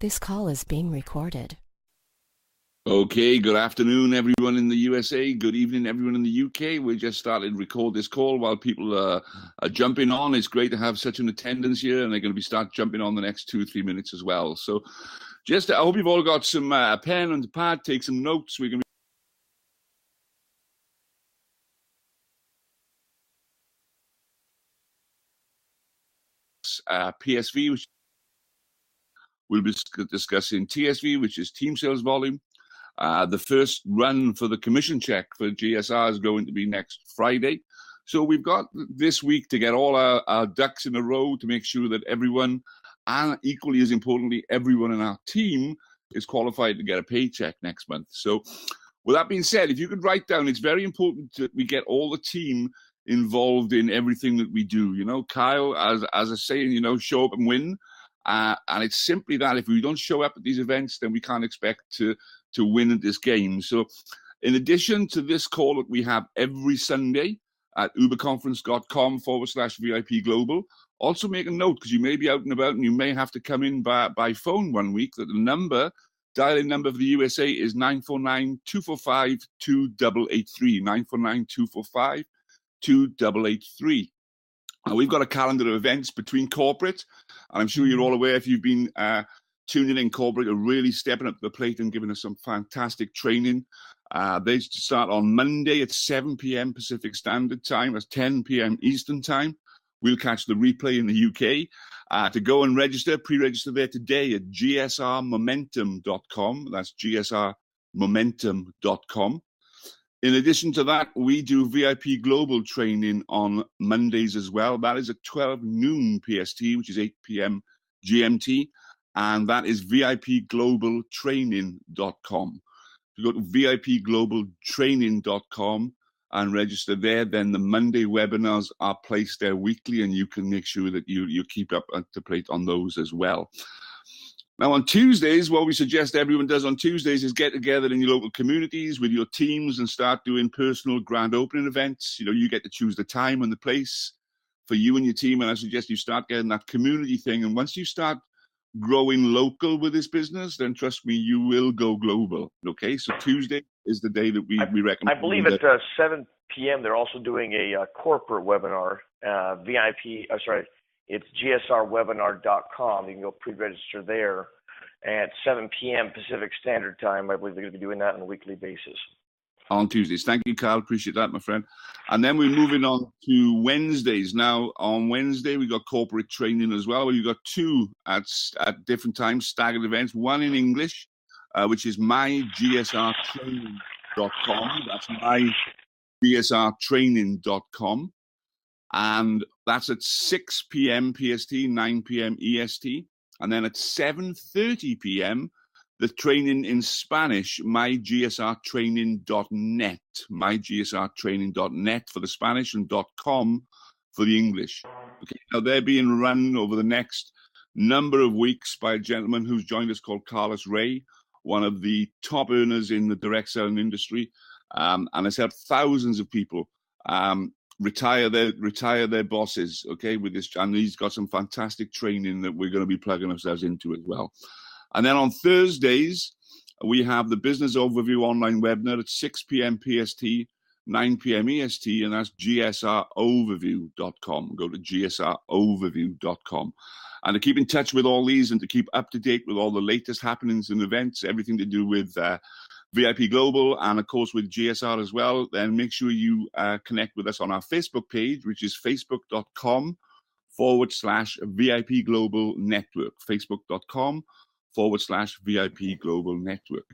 This call is being recorded. Okay, good afternoon, everyone in the USA. Good evening, everyone in the UK. We just started to record this call while people are jumping on. It's great to have such an attendance here, and they're going to start jumping on the next 2 or 3 minutes as well. So I hope you've all got some pen and pad, take some notes. We're going to PSV, which we'll be discussing TSV, which is team sales volume. The first run for the commission check for GSR is going to be next Friday. So we've got this week to get all our ducks in a row to make sure that everyone, and equally as importantly, everyone in our team is qualified to get a paycheck next month. So with that being said, if you could write down, it's very important that we get all the team involved in everything that we do. You know, Kyle, as I say, you know, show up and win. And it's simply that if we don't show up at these events, then we can't expect to win at this game. So in addition to this call that we have every Sunday at uberconference.com/VIP Global, also make a note, because you may be out and about and you may have to come in by phone one week, that the dial-in number for the USA is 949-245-2883, 949-245-2883. We've got a calendar of events between corporate, and I'm sure you're all aware, if you've been tuning in, corporate are really stepping up to the plate and giving us some fantastic training. They start on Monday at 7 p.m. Pacific Standard Time, at 10 p.m. Eastern Time. We'll catch the replay in the UK. To go and register, pre-register there today at gsrmomentum.com. That's gsrmomentum.com. In addition to that, we do VIP Global training on Mondays as well. That is at 12 noon PST, which is 8 p.m. GMT. And that is vipglobaltraining.com. If you go to vipglobaltraining.com and register there, then the Monday webinars are placed there weekly, and you can make sure that you keep up to plate on those as well. Now, on Tuesdays, what we suggest everyone does on Tuesdays is get together in your local communities with your teams and start doing personal grand opening events. You know, you get to choose the time and the place for you and your team, and I suggest you start getting that community thing. And once you start growing local with this business, then trust me, you will go global. Okay, so Tuesday is the day that we recommend. I believe at 7 p.m. they're also doing a corporate webinar, it's gsrwebinar.com. You can go pre-register there at 7 p.m. Pacific Standard Time. I believe they're going to be doing that on a weekly basis. On Tuesdays. Thank you, Carl. Appreciate that, my friend. And then we're moving on to Wednesdays. Now, on Wednesday, we got corporate training as well. We've got two at different times, staggered events. One in English, which is mygsrtraining.com. That's mygsrtraining.com. And that's at 6 p.m. PST, 9 p.m. EST. And then at 7:30 p.m., the training in Spanish, mygsrtraining.net, mygsrtraining.net for the Spanish and .com for the English. Okay, now they're being run over the next number of weeks by a gentleman who's joined us called Carlos Ray, one of the top earners in the direct selling industry, and has helped thousands of people retire their bosses, okay, with this, and he's got some fantastic training that we're going to be plugging ourselves into as well. And then on Thursdays, we have the Business Overview online webinar at 6 p.m. PST, 9 p.m. EST, and that's gsroverview.com. Go to gsroverview.com. And to keep in touch with all these and to keep up to date with all the latest happenings and events, everything to do with VIP Global and, of course, with GSR as well, then make sure you connect with us on our Facebook page, which is facebook.com/VIP Global Network, facebook.com/VIP Global Network.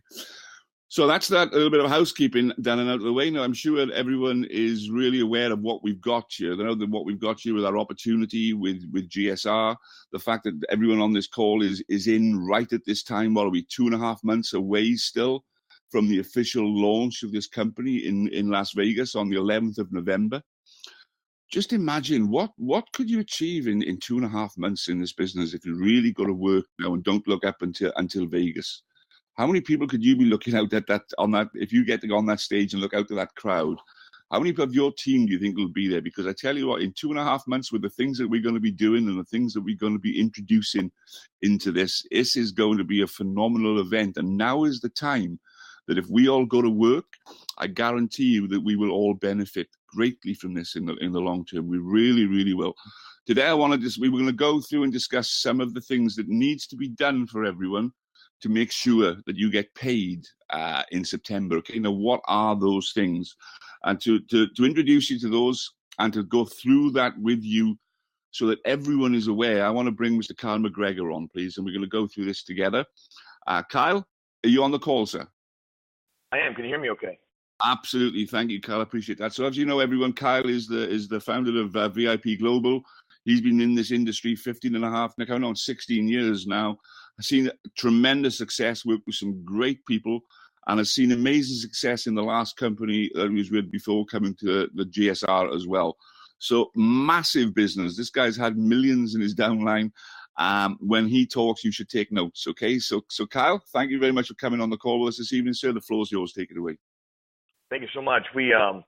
So that's that, a little bit of housekeeping done and out of the way. Now, I'm sure everyone is really aware of what we've got here. They know that what we've got here with our opportunity with GSR, the fact that everyone on this call is in right at this time, while we're 2.5 months away still from the official launch of this company in Las Vegas on the 11th of November. Just imagine what could you achieve in 2.5 months in this business if you really go to work now and don't look up until Vegas. How many people could you be looking out at that if you get to go on that stage and look out to that crowd How many of your team do you think will be there? Because I tell you what, in 2.5 months, with the things that we're going to be doing and the things that we're going to be introducing into this is going to be a phenomenal event. And now is the time that if we all go to work, I guarantee you that we will all benefit greatly from this in the long term. We really, really will. Today, we're going to go through and discuss some of the things that needs to be done for everyone to make sure that you get paid in September. Okay, now what are those things? And to introduce you to those and to go through that with you so that everyone is aware, I want to bring Mr. Kyle McGregor on, please, and we're going to go through this together. Kyle, are you on the call, sir? I am. Can you hear me okay? Absolutely. Thank you, Kyle. I appreciate that. So as you know, everyone, Kyle is the founder of VIP Global. He's been in this industry 16 years now. I've seen tremendous success, worked with some great people, and I've seen amazing success in the last company that he was with before coming to the GSR as well. So massive business. This guy's had millions in his downline. When he talks, you should take notes, okay? So Kyle, thank you very much for coming on the call with us this evening, sir. The floor's yours. Take it away. Thank you so much. We are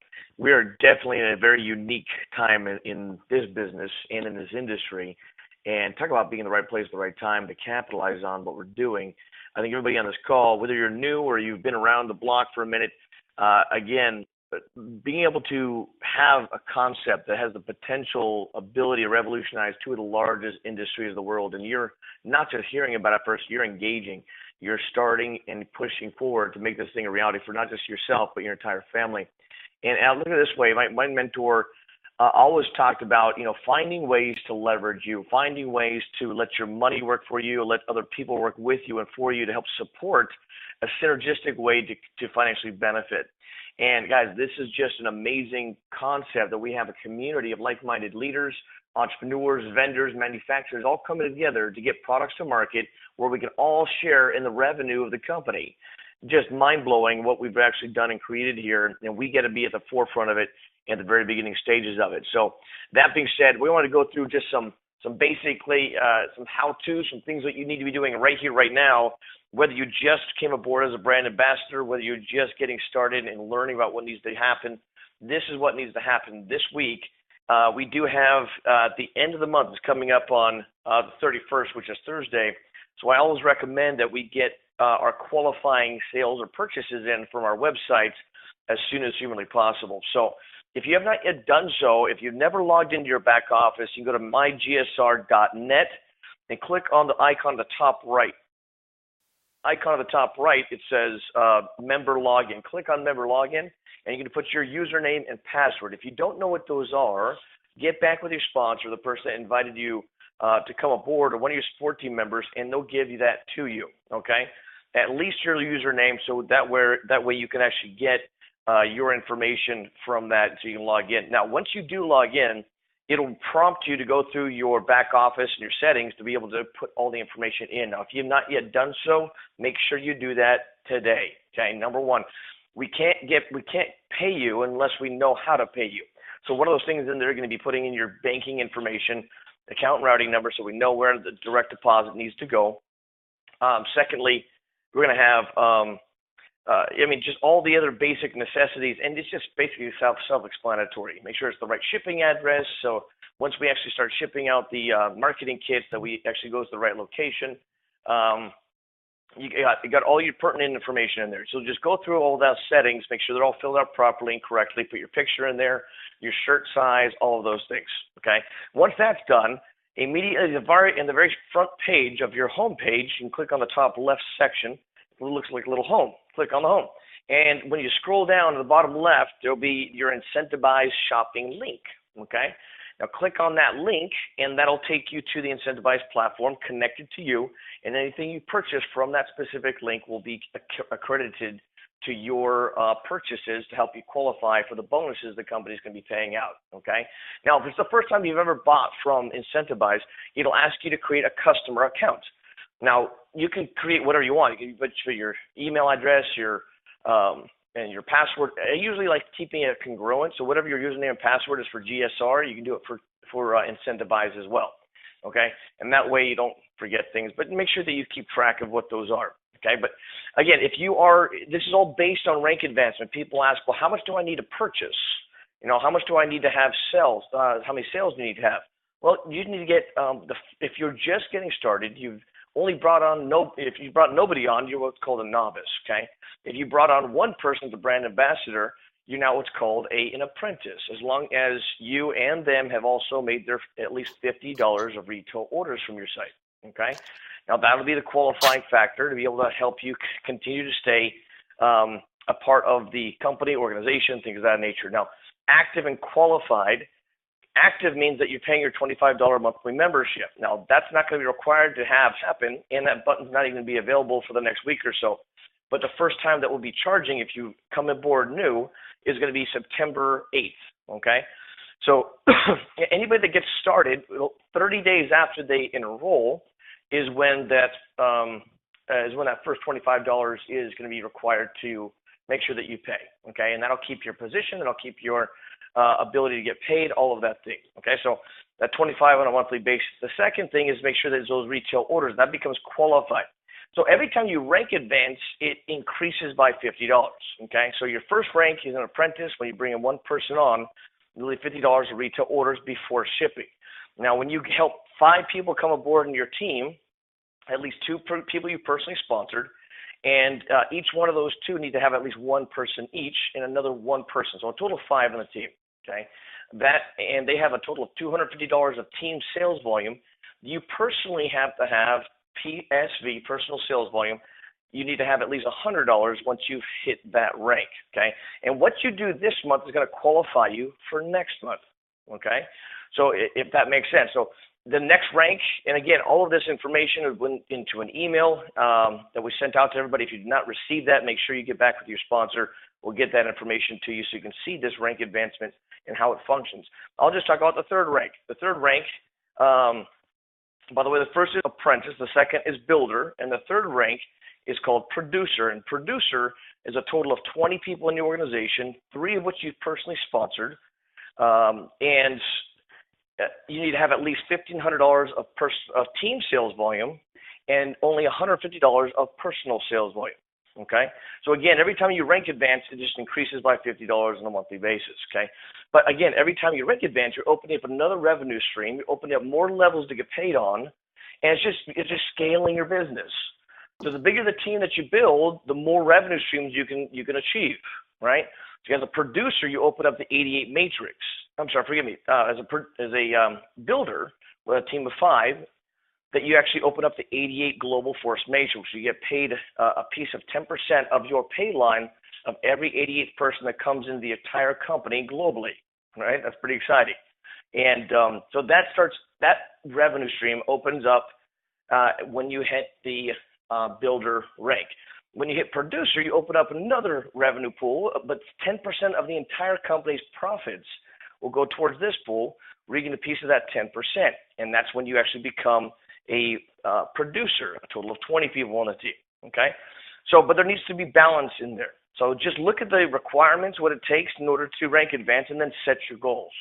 definitely in a very unique time in this business and in this industry. And talk about being in the right place at the right time to capitalize on what we're doing. I think everybody on this call, whether you're new or you've been around the block for a minute, again, being able to have a concept that has the potential ability to revolutionize two of the largest industries of the world, and you're not just hearing about it first, you're engaging. You're starting and pushing forward to make this thing a reality for not just yourself, but your entire family. And I look at it this way, my mentor always talked about, finding ways to leverage you, finding ways to let your money work for you, let other people work with you and for you to help support a synergistic way to financially benefit. And guys, this is just an amazing concept that we have a community of like-minded leaders, entrepreneurs, vendors, manufacturers, all coming together to get products to market where we can all share in the revenue of the company. Just mind-blowing what we've actually done and created here, and we get to be at the forefront of it at the very beginning stages of it. So that being said, we want to go through just some basically some how-tos, some things that you need to be doing right here, right now, whether you just came aboard as a brand ambassador, whether you're just getting started and learning about what needs to happen. This is what needs to happen this week. We do have at the end of the month, it's coming up on the 31st, which is Thursday. So I always recommend that we get our qualifying sales or purchases in from our website as soon as humanly possible. So if you have not yet done so, if you've never logged into your back office, you can go to mygsr.net and click on the icon at the top right. Icon at the top right, it says member login. Click on member login, and you can put your username and password. If you don't know what those are, get back with your sponsor, the person that invited you to come aboard, or one of your support team members, and they'll give you that to you, okay? At least your username, so that way you can actually get your information from that so you can log in. Now, once you do log in, it'll prompt you to go through your back office and your settings to be able to put all the information in. Now, if you've not yet done so, make sure you do that today, okay? Number one, we can't pay you unless we know how to pay you. So one of those things in there, you're going to be putting in your banking information, account routing number, so we know where the direct deposit needs to go. Secondly, we're going to have, just all the other basic necessities, and it's just basically self-explanatory. Make sure it's the right shipping address. So once we actually start shipping out the marketing kits, that we actually goes to the right location. You got all your pertinent information in there. So just go through all those settings, make sure they're all filled out properly and correctly. Put your picture in there, your shirt size, all of those things. Okay. Once that's done, immediately in the very front page of your home page, you can click on the top left section. It looks like a little home. Click on the home. And when you scroll down to the bottom left, there'll be your incentivized shopping link. Okay. Now click on that link, and that'll take you to the incentivized platform connected to you, and anything you purchase from that specific link will be accredited to your purchases to help you qualify for the bonuses the company's going to be paying out, okay? Now, if it's the first time you've ever bought from Incentivize, it'll ask you to create a customer account. Now, you can create whatever you want. You can put your email address, and your password. I usually like keeping it congruent, so whatever your username and password is for GSR, you can do it for Incentivize as well, okay? And that way you don't forget things, but make sure that you keep track of what those are, okay? But again, this is all based on rank advancement. People ask, well, how much do I need to purchase How much do I need to have sales? How many sales do you need to have? Well, you need to get if you're just getting started, you've only brought on if you brought nobody on, you're what's called a novice. Okay, if you brought on one person as a brand ambassador, you're now what's called an apprentice. As long as you and them have also made their at least $50 of retail orders from your site. Okay, now that'll be the qualifying factor to be able to help you continue to stay a part of the company, organization, things of that nature. Now, active and qualified. Active means that you're paying your $25 monthly membership. Now, that's not going to be required to have happen, and that button's not even going to be available for the next week or so. But the first time that we'll be charging if you come aboard new is going to be September 8th, okay? So anybody that gets started 30 days after they enroll is when that first $25 is going to be required to make sure that you pay, okay? And that'll keep your position, that'll keep your ability to get paid, all of that thing, okay? So that 25 on a monthly basis. The second thing is make sure that those retail orders, that becomes qualified. So every time you rank advance, it increases by $50, okay? So your first rank is an apprentice. When you bring in one person on, nearly $50 of retail orders before shipping. Now, when you help 5 people come aboard in your team, at least 2 people you personally sponsored, and each one of those 2 need to have at least 1 person each and another 1 person. So a total of 5 on the team, okay? And they have a total of $250 of team sales volume. You personally have to have PSV, personal sales volume. You need to have at least $100 once you've hit that rank, okay? And what you do this month is going to qualify you for next month, okay? So if that makes sense. So the next rank, and again, all of this information went into an email that we sent out to everybody. If you did not receive that, make sure you get back with your sponsor. We'll get that information to you so you can see this rank advancement and how it functions. I'll just talk about the third rank. The third rank, by the way, the first is apprentice, the second is builder, and the third rank is called producer. And producer is a total of 20 people in the organization, 3 of which you've personally sponsored, and you need to have at least $1,500 of team sales volume and only $150 of personal sales volume, okay? So again, every time you rank advance, it just increases by $50 on a monthly basis, okay? But again, every time you rank advance, you're opening up another revenue stream. You're opening up more levels to get paid on, and it's just scaling your business. So the bigger the team that you build, the more revenue streams you can achieve, right? So as a producer, you open up the 88 matrix. I'm sorry, forgive me. As a builder with a team of 5, that you actually open up the 88 global force matrix. You get paid a piece of 10% of your pay line of every 88th person that comes in the entire company globally, right? That's pretty exciting. And so that revenue stream opens up when you hit the builder rank. When you hit producer, you open up another revenue pool, but 10% of the entire company's profits will go towards this pool, where you get a piece of that 10%. And that's when you actually become a producer, a total of 20 people on the team, okay? So, but there needs to be balance in there. So just look at the requirements, what it takes in order to rank advance, and then set your goals.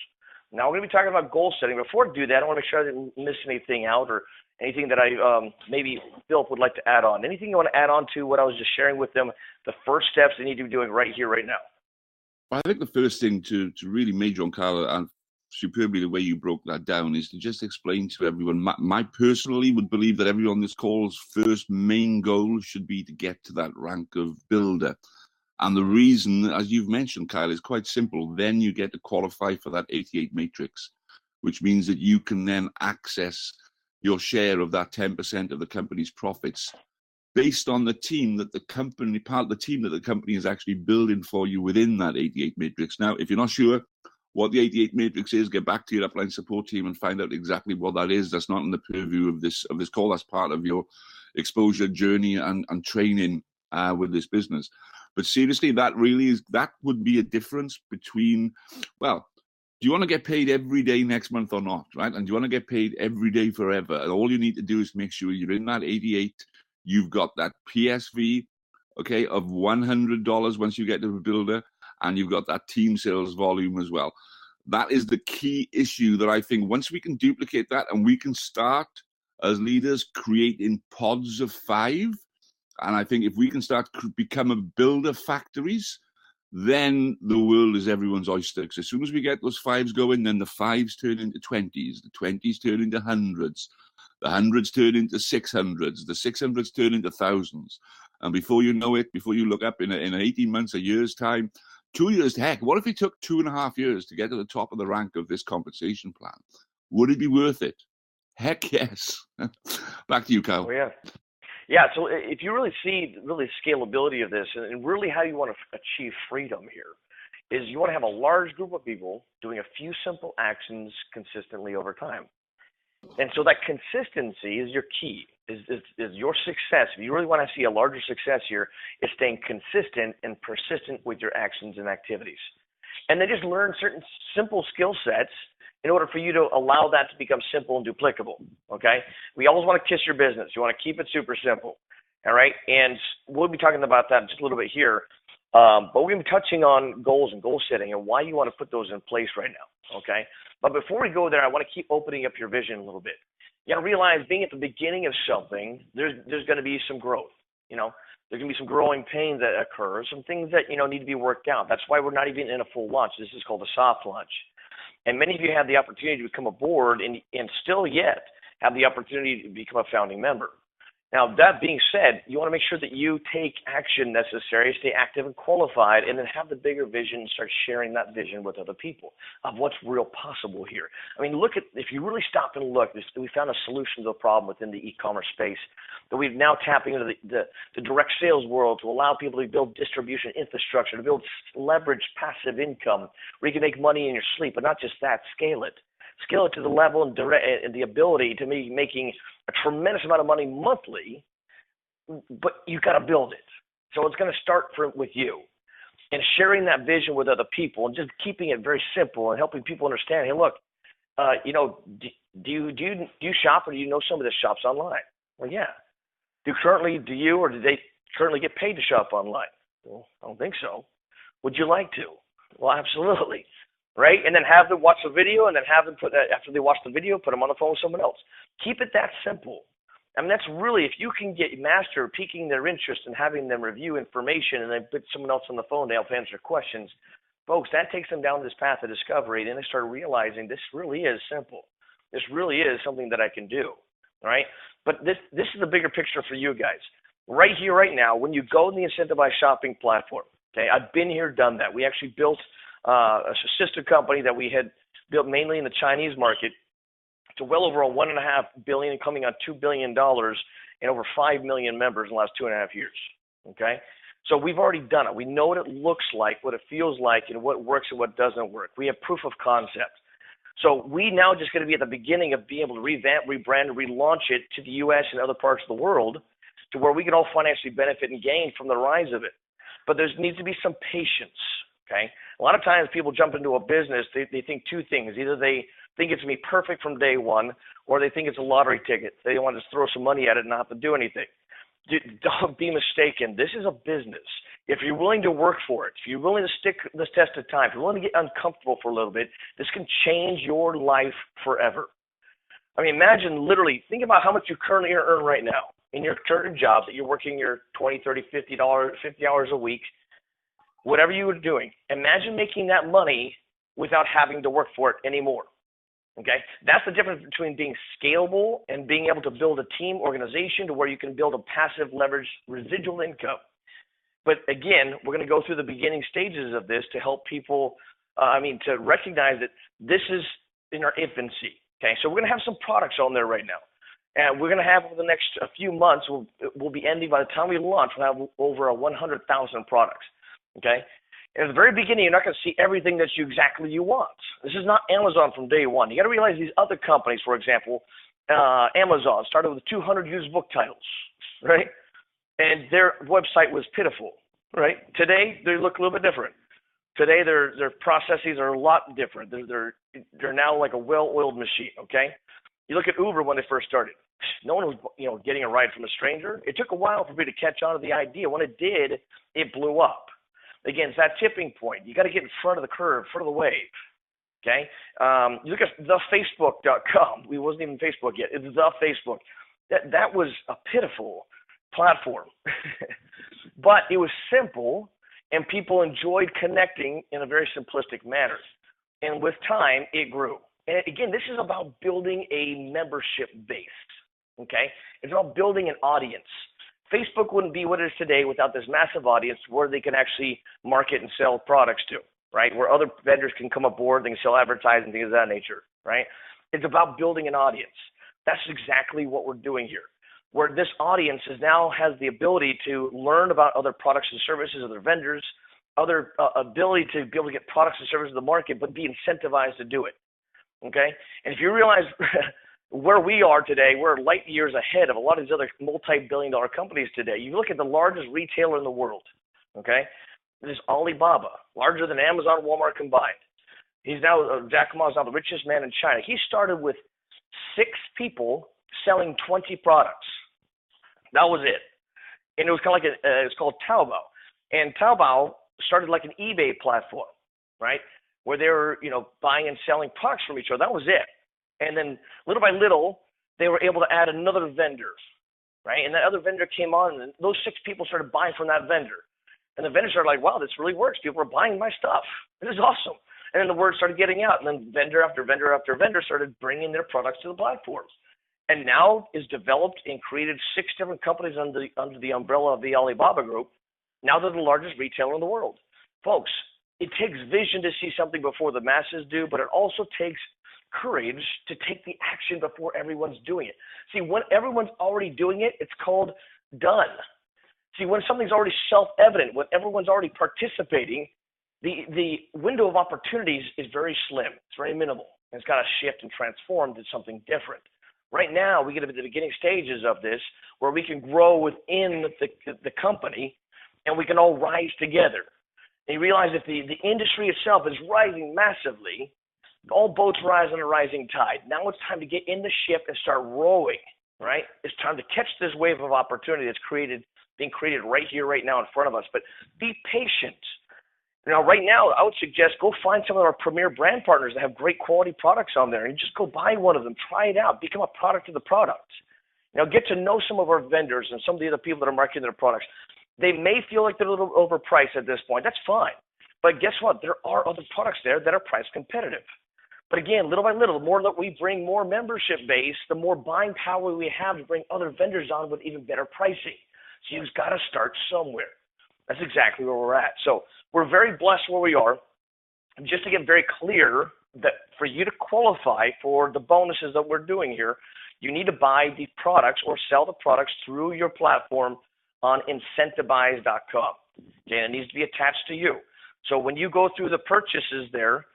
Now we're going to be talking about goal setting. Before I do that, I want to make sure I didn't miss anything out or anything that I maybe Philip would like to add on. Anything you want to add on to what I was just sharing with them, the first steps they need to be doing right here, right now? I think the first thing to really major on, Kyle, and superbly the way you broke that down, is to just explain to everyone. My personally would believe that everyone on this call's first main goal should be to get to that rank of builder. And the reason, as you've mentioned, Kyle, is quite simple. Then you get to qualify for that 88 matrix, which means that you can then access your share of that 10% of the company's profits based on the team that the company, part of the team that the company is actually building for you within that 88 matrix. Now, if you're not sure what the 88 matrix is, get back to your upline support team and find out exactly what that is. That's not in the purview of this call. That's part of your exposure journey and training with this business. But seriously, that would be a difference between, well, do you want to get paid every day next month or not, right? And do you want to get paid every day forever? And all you need to do is make sure you're in that 88. You've got that PSV, okay, of $100 once you get to the builder, and you've got that team sales volume as well. That is the key issue that I think once we can duplicate that and we can start as leaders creating pods of 5, and I think if we can start becoming builder factories, then the world is everyone's oyster. Because as soon as we get those fives going, then the fives turn into 20s, the 20s turn into hundreds, the hundreds turn into 600s, the 600s turn into thousands. And before you know it, before you look up in 18 months, a year's time, 2 years, heck, what if it took 2.5 years to get to the top of the rank of this compensation plan? Would it be worth it? Heck yes. Back to you, Kyle. Oh, yeah. Yeah, so if you really see really scalability of this and really how you want to achieve freedom here is you want to have a large group of people doing a few simple actions consistently over time. And so that consistency is your key, is your success. If you really want to see a larger success here, is staying consistent and persistent with your actions and activities. And then just learn certain simple skill sets in order for you to allow that to become simple and duplicable, okay? We always want to kiss your business. You want to keep it super simple, all right? And we'll be talking about that just a little bit here. But we're going to be touching on goals and goal setting and why you want to put those in place right now, okay? But before we go there, I want to keep opening up your vision a little bit. You got to realize being at the beginning of something, there's going to be some growth, you know? There's going to be some growing pains that occur, some things that, you know, need to be worked out. That's why we're not even in a full launch. This is called a soft launch. And many of you have the opportunity to become a board and still yet have the opportunity to become a founding member. Now, that being said, you want to make sure that you take action necessary, stay active and qualified, and then have the bigger vision and start sharing that vision with other people of what's real possible here. I mean, look at, if you really stop and look, we found a solution to the problem within the e-commerce space that we've now tapping into the direct sales world to allow people to build distribution infrastructure, to build leverage passive income where you can make money in your sleep, but not just that, scale it. Scale it to the level and the ability to be making a tremendous amount of money monthly, but you got to build it. So it's going to start with you and sharing that vision with other people and just keeping it very simple and helping people understand, hey, look, you know, do you shop or do you know somebody that shops online? Well, yeah. Do they currently get paid to shop online? Well, I don't think so. Would you like to? Well, absolutely. Right? And then have them watch the video and then have them after they watch the video, put them on the phone with someone else. Keep it that simple. I mean, that's really, if you can master piquing their interest and having them review information and then put someone else on the phone to help answer questions, folks, that takes them down this path of discovery. And then they start realizing this really is simple. This really is something that I can do. All right? But this is the bigger picture for you guys. Right here, right now, when you go in the incentivized shopping platform, okay, I've been here, done that. We actually built a sister company that we had built mainly in the Chinese market to well over $1.5 billion, coming on $2 billion, and over 5 million members in the last 2.5 years. Okay, so we've already done it. We know what it looks like, what it feels like, and what works and what doesn't work. We have proof of concept. So we now just going to be at the beginning of being able to revamp, rebrand, and relaunch it to the U.S. and other parts of the world, to where we can all financially benefit and gain from the rise of it. But there needs to be some patience. Okay, a lot of times people jump into a business, they think two things. Either they think it's going to be perfect from day one, or they think it's a lottery ticket. They want to just throw some money at it and not have to do anything. Don't be mistaken. This is a business. If you're willing to work for it, if you're willing to stick this test of time, if you're willing to get uncomfortable for a little bit, this can change your life forever. I mean, imagine literally, think about how much you currently earn right now in your current job that you're working your 20, 30, $50, 50 hours a week. Whatever you were doing, imagine making that money without having to work for it anymore, okay? That's the difference between being scalable and being able to build a team organization to where you can build a passive leverage residual income. But again, we're going to go through the beginning stages of this to help people, to recognize that this is in our infancy, okay? So we're going to have some products on there right now. And we're going to have over the next few months, we'll be ending, by the time we launch, we'll have over 100,000 products. Okay, and at the very beginning, you're not going to see everything that you want. This is not Amazon from day one. You got to realize these other companies, for example, Amazon started with 200 used book titles, right? And their website was pitiful, right? Today, they look a little bit different. Today, their processes are a lot different. They're now like a well-oiled machine. Okay, you look at Uber when they first started. No one was, getting a ride from a stranger. It took a while for me to catch on to the idea. When it did, it blew up. Again, it's that tipping point. You got to get in front of the curve, front of the wave. Okay? You look at thefacebook.com. We wasn't even Facebook yet. It's the Facebook. That was a pitiful platform. But it was simple. and people enjoyed connecting in a very simplistic manner. And with time, it grew. And again, this is about building a membership base, okay? It's about building an audience. Facebook wouldn't be what it is today without this massive audience where they can actually market and sell products to, right? Where other vendors can come aboard, they can sell advertising, things of that nature, right? It's about building an audience. That's exactly what we're doing here, where this audience now has the ability to learn about other products and services, other vendors, other ability to be able to get products and services to the market, but be incentivized to do it, okay? And if you realize where we are today, we're light years ahead of a lot of these other multi-billion-dollar companies today. You look at the largest retailer in the world, okay? This is Alibaba, larger than Amazon and Walmart combined. He's now, Jack Ma is now the richest man in China. He started with 6 people selling 20 products. That was it. And it was kind of like it's called Taobao. And Taobao started like an eBay platform, right? Where they were, buying and selling products from each other. That was it. And then little by little, they were able to add another vendor, right? And that other vendor came on, and those 6 people started buying from that vendor. And the vendors started like, wow, this really works. People are buying my stuff. This is awesome. And then the word started getting out, and then vendor after vendor after vendor started bringing their products to the platforms. And now is developed and created 6 different companies under the umbrella of the Alibaba Group. Now they're the largest retailer in the world. Folks, it takes vision to see something before the masses do, but it also takes courage to take the action before everyone's doing it. See, when everyone's already doing it, it's called done. See, when something's already self-evident, when everyone's already participating, the window of opportunities is very slim. It's very minimal. And it's got to shift and transform to something different. Right now, we get to the beginning stages of this where we can grow within the company and we can all rise together. And you realize that the industry itself is rising massively. All boats rise on a rising tide. Now it's time to get in the ship and start rowing, right? It's time to catch this wave of opportunity that's being created right here, right now in front of us. But be patient. Now, right now, I would suggest go find some of our premier brand partners that have great quality products on there and just go buy one of them. Try it out. Become a product of the product. Get to know some of our vendors and some of the other people that are marketing their products. They may feel like they're a little overpriced at this point. That's fine. But guess what? There are other products there that are price competitive. But again, little by little, the more that we bring more membership base, the more buying power we have to bring other vendors on with even better pricing. So you've got to start somewhere. That's exactly where we're at. So we're very blessed where we are. Just to get very clear that for you to qualify for the bonuses that we're doing here, you need to buy the products or sell the products through your platform on Incentivize.com. Okay, it needs to be attached to you. So when you go through the purchases there,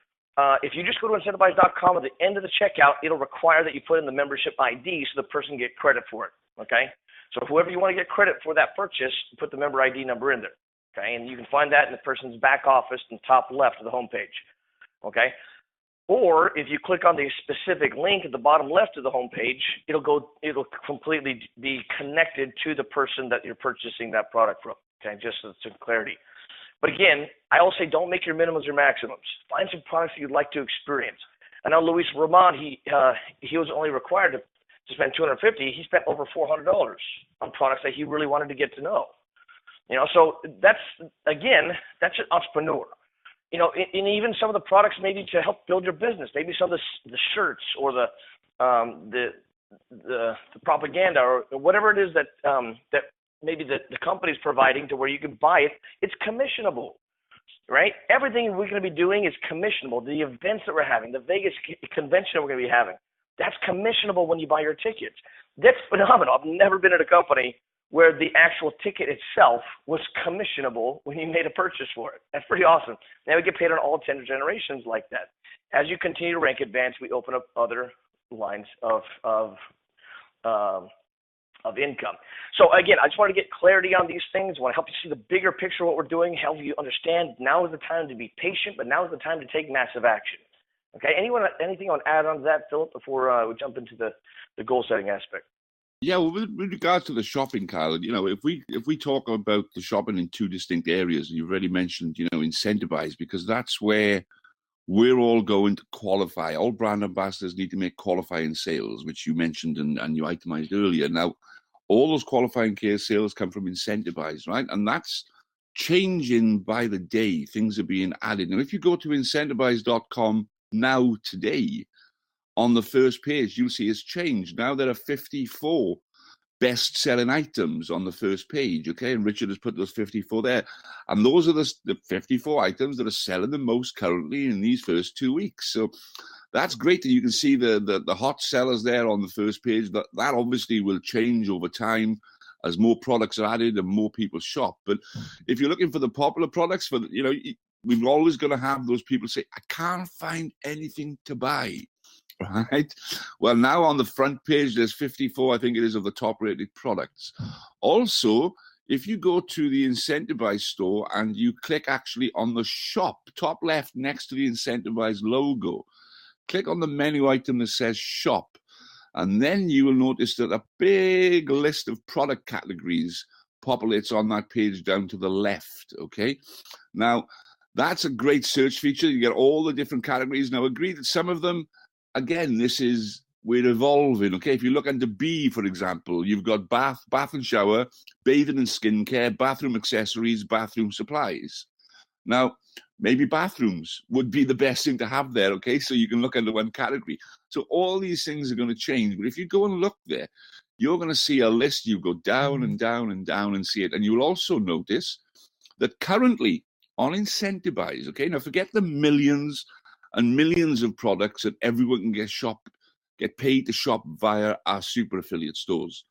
if you just go to Incentivize.com at the end of the checkout, it'll require that you put in the membership ID so the person can get credit for it. Okay? So whoever you want to get credit for that purchase, put the member ID number in there. Okay? And you can find that in the person's back office in the top left of the homepage. Okay? Or if you click on the specific link at the bottom left of the homepage, it'll completely be connected to the person that you're purchasing that product from. Okay? Just for some clarity. But again, I always say don't make your minimums or maximums. Find some products that you'd like to experience. I know Luis Roman, he was only required to spend $250. He spent over $400 on products that he really wanted to get to know. So that's an entrepreneur. And even some of the products maybe to help build your business, maybe some of the shirts or the propaganda or whatever it is that maybe the company's providing to where you can buy it, it's commissionable, right? Everything we're going to be doing is commissionable. The events that we're having, the Vegas convention that we're going to be having, that's commissionable when you buy your tickets. That's phenomenal. I've never been at a company where the actual ticket itself was commissionable when you made a purchase for it. That's pretty awesome. Now we get paid on all 10 generations like that. As you continue to rank advance, we open up other lines of income. So again, I just want to get clarity on these things. I want to help you see the bigger picture of what we're doing, help you understand now is the time to be patient, but now is the time to take massive action. Okay, anything you want to add on to that, Philip, before we jump into the goal setting aspect? Yeah, well, with regards to the shopping, Kyle, if we talk about the shopping in 2 distinct areas, and you've already mentioned, Incentivize, because that's where we're all going to qualify. All brand ambassadors need to make qualifying sales, which you mentioned and you itemized earlier. Now, all those qualifying sales come from Incentivize, right? And that's changing by the day. Things are being added. And if you go to incentivize.com now today, on the first page, you'll see it's changed. Now there are 54 best-selling items on the first page, okay? And Richard has put those 54 there. And those are the 54 items that are selling the most currently in these first 2 weeks. So that's great that you can see the hot sellers there on the first page. That obviously will change over time as more products are added and more people shop. But if you're looking for the popular products, we're always going to have those people say, I can't find anything to buy. Right. Well, now on the front page, there's 54, I think it is, of the top rated products. Also, if you go to the Incentivize store and you click actually on the shop, top left next to the Incentivize logo, click on the menu item that says shop. And then you will notice that a big list of product categories populates on that page down to the left. Okay. Now, that's a great search feature. You get all the different categories. Now, agree that some of them, again, we're evolving, okay? If you look under B, for example, you've got bath and shower, bathing and skincare, bathroom accessories, bathroom supplies. Now, maybe bathrooms would be the best thing to have there, okay? So you can look under one category. So all these things are going to change. But if you go and look there, you're going to see a list. You go down and down and down and see it. And you'll also notice that currently on Incentivize, okay? Now, forget the millions and millions of products that everyone can get paid to shop via our super affiliate stores.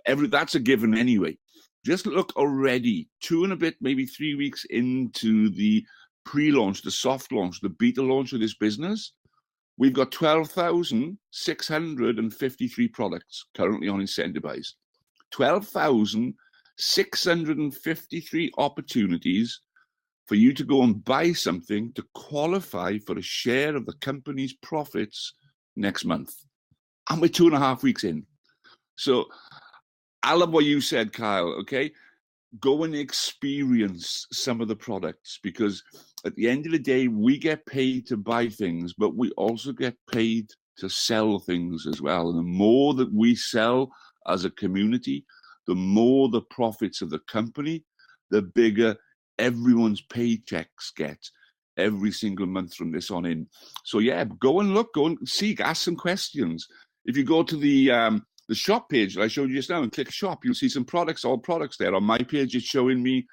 That's a given anyway. Just look already, 2 and a bit, maybe 3 weeks into the pre-launch, the soft launch, the beta launch of this business. We've got 12,653 products currently on Incentivize. 12,653 opportunities for you to go and buy something to qualify for a share of the company's profits next month. And we're 2.5 weeks in. So I love what you said, Kyle, okay? Go and experience some of the products, because at the end of the day, we get paid to buy things, but we also get paid to sell things as well. And the more that we sell as a community, the more the profits of the company, the bigger everyone's paychecks get every single month from this on in. So yeah, go and look, go and seek, ask some questions. If you go to the shop page that I showed you just now and click shop, you'll see some products, all products there. On my page, it's showing me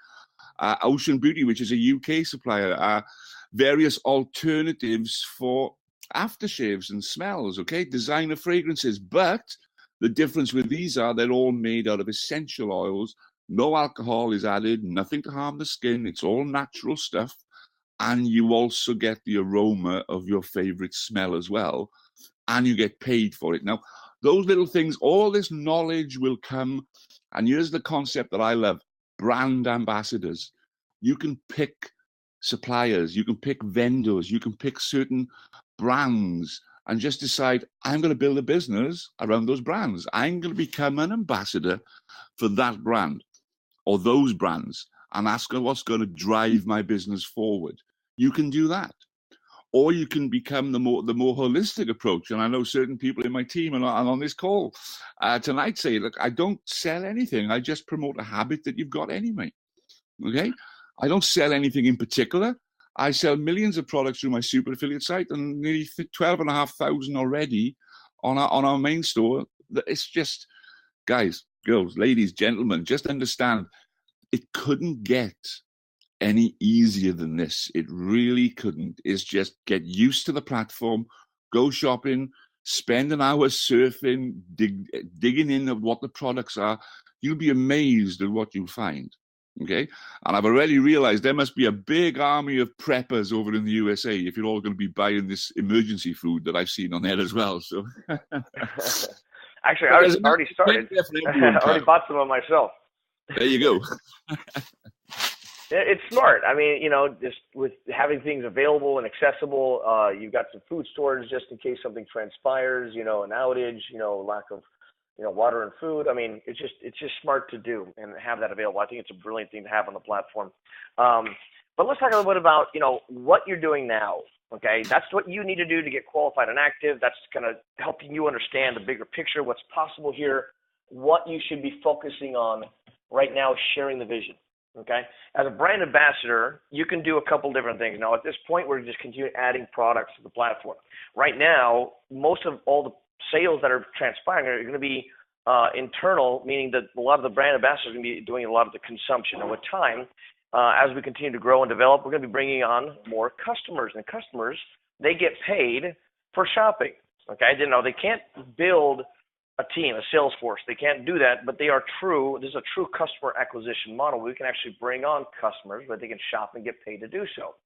Ocean Beauty, which is a UK supplier, various alternatives for aftershaves and smells, okay? Designer fragrances. But the difference with these are they're all made out of essential oils. No alcohol is added, nothing to harm the skin. It's all natural stuff. And you also get the aroma of your favorite smell as well. And you get paid for it. Now, those little things, all this knowledge will come. And here's the concept that I love: brand ambassadors. You can pick suppliers, you can pick vendors, you can pick certain brands and just decide, I'm going to build a business around those brands. I'm going to become an ambassador for that brand or those brands, and ask what's going to drive my business forward. You can do that. Or you can become the more holistic approach. And I know certain people in my team and on this call tonight say, look, I don't sell anything. I just promote a habit that you've got anyway. Okay? I don't sell anything in particular. I sell millions of products through my super affiliate site, and nearly 12,500 already on our main store. It's just, guys, girls, ladies, gentlemen, just understand, it couldn't get any easier than this. It really couldn't. It's just get used to the platform, go shopping, spend an hour surfing, digging in at what the products are. You'll be amazed at what you'll find. Okay? And I've already realized there must be a big army of preppers over in the USA if you're all going to be buying this emergency food that I've seen on there as well. So actually, I already started. I already bought some of myself. There you go. It's smart. I mean, just with having things available and accessible, you've got some food storage just in case something transpires, an outage, lack of, water and food. I mean, it's just smart to do and have that available. I think it's a brilliant thing to have on the platform. But let's talk a little bit about, what you're doing now. Okay, that's what you need to do to get qualified and active. That's kind of helping you understand the bigger picture, what's possible here, what you should be focusing on right now, sharing the vision. Okay. As a brand ambassador, you can do a couple different things. Now, at this point, we're just continuing adding products to the platform. Right now, most of all the sales that are transpiring are going to be internal, meaning that a lot of the brand ambassadors are going to be doing a lot of the consumption. And with time, as we continue to grow and develop, we're going to be bringing on more customers. And customers, they get paid for shopping. Okay. They can't build a team, a sales force. They can't do that, but they are true. This is a true customer acquisition model. We can actually bring on customers, but they can shop and get paid to do so.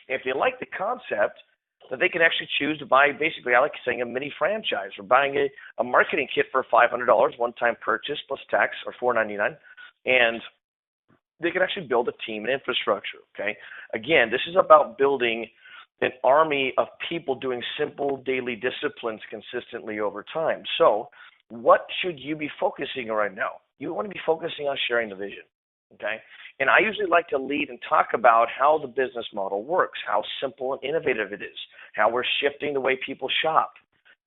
If they like the concept, that they can actually choose to buy, basically, I like saying a mini franchise, or buying a marketing kit for $500, one-time purchase plus tax, or $499, and they can actually build a team and infrastructure. Okay. Again, this is about building an army of people doing simple daily disciplines consistently over time. So what should you be focusing on right now? You want to be focusing on sharing the vision, okay? And I usually like to lead and talk about how the business model works, how simple and innovative it is, how we're shifting the way people shop,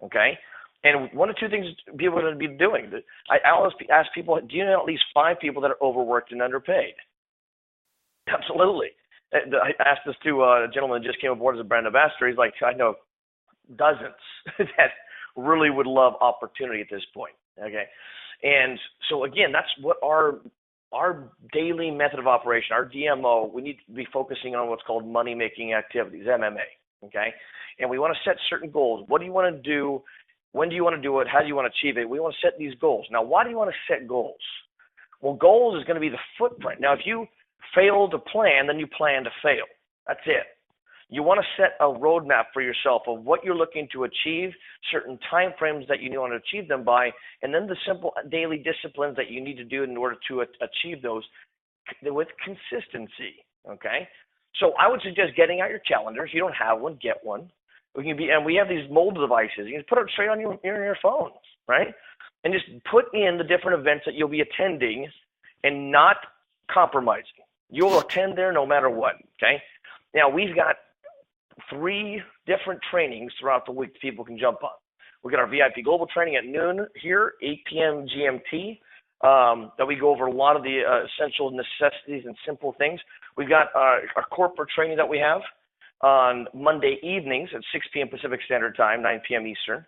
okay? And one of two things people are going to be doing. I always ask people, do you know at least 5 people that are overworked and underpaid? Absolutely. I asked this to a gentleman that just came aboard as a brand ambassador. He's like, I know dozens that really would love opportunity at this point. Okay. And so again, that's what our daily method of operation, our DMO, we need to be focusing on what's called money making activities, MMA. Okay. And we want to set certain goals. What do you want to do? When do you want to do it? How do you want to achieve it? We want to set these goals. Now, why do you want to set goals? Well, goals is going to be the footprint. Now, if you fail to plan, then you plan to fail. That's it. You want to set a roadmap for yourself of what you're looking to achieve, certain time frames that you want to achieve them by, and then the simple daily disciplines that you need to do in order to achieve those with consistency, okay? So I would suggest getting out your calendars. If you don't have one, get one. And we have these mobile devices. You can put it straight on your phone, right? And just put in the different events that you'll be attending and not compromising. You'll attend there no matter what, okay? Now, we've got 3 different trainings throughout the week that people can jump on. We got our VIP Global training at noon here, 8 p.m. GMT, that we go over a lot of the essential necessities and simple things. We've got our corporate training that we have on Monday evenings at 6 p.m. Pacific Standard Time, 9 p.m. Eastern.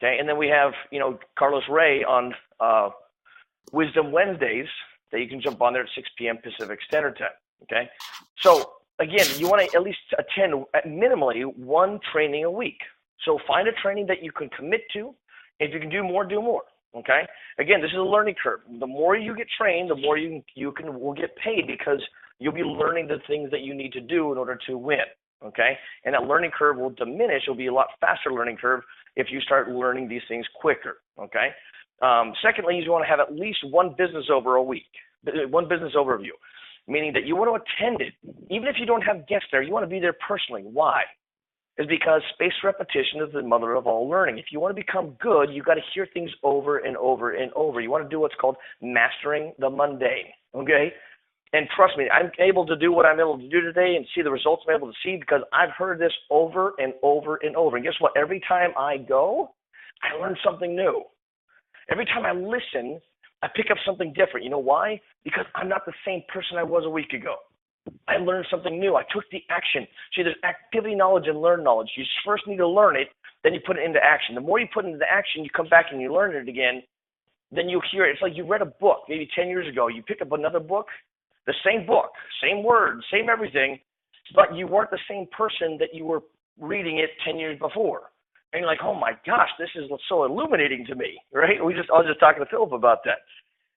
Okay, and then we have, Carlos Ray on Wisdom Wednesdays that you can jump on there at 6 p.m. Pacific Standard Time. Okay, so again, you want to at least attend at minimally 1 training a week. So find a training that you can commit to. If you can do more, do more. Okay. Again, this is a learning curve. The more you get trained, the more will get paid, because you'll be learning the things that you need to do in order to win. Okay. And that learning curve will diminish. It'll be a lot faster learning curve if you start learning these things quicker. Okay. Secondly, you want to have at least 1 business overview, meaning that you want to attend it. Even if you don't have guests there, you want to be there personally. Why? Is because spaced repetition is the mother of all learning. If you want to become good, you got to hear things over and over and over. You want to do what's called mastering the mundane, okay? And trust me, I'm able to do what I'm able to do today and see the results I'm able to see because I've heard this over and over and over. And guess what? Every time I go, I learn something new. Every time I listen, I pick up something different. You know why? Because I'm not the same person I was a week ago. I learned something new. I took the action. See, there's activity knowledge and learn knowledge. You first need to learn it, then you put it into action. The more you put it into action, you come back and you learn it again, then you hear it. It's like you read a book maybe 10 years ago. You pick up another book, the same book, same words, same everything, but you weren't the same person that you were reading it 10 years before. And you're like, oh my gosh, this is so illuminating to me, right? I was just talking to Philip about that.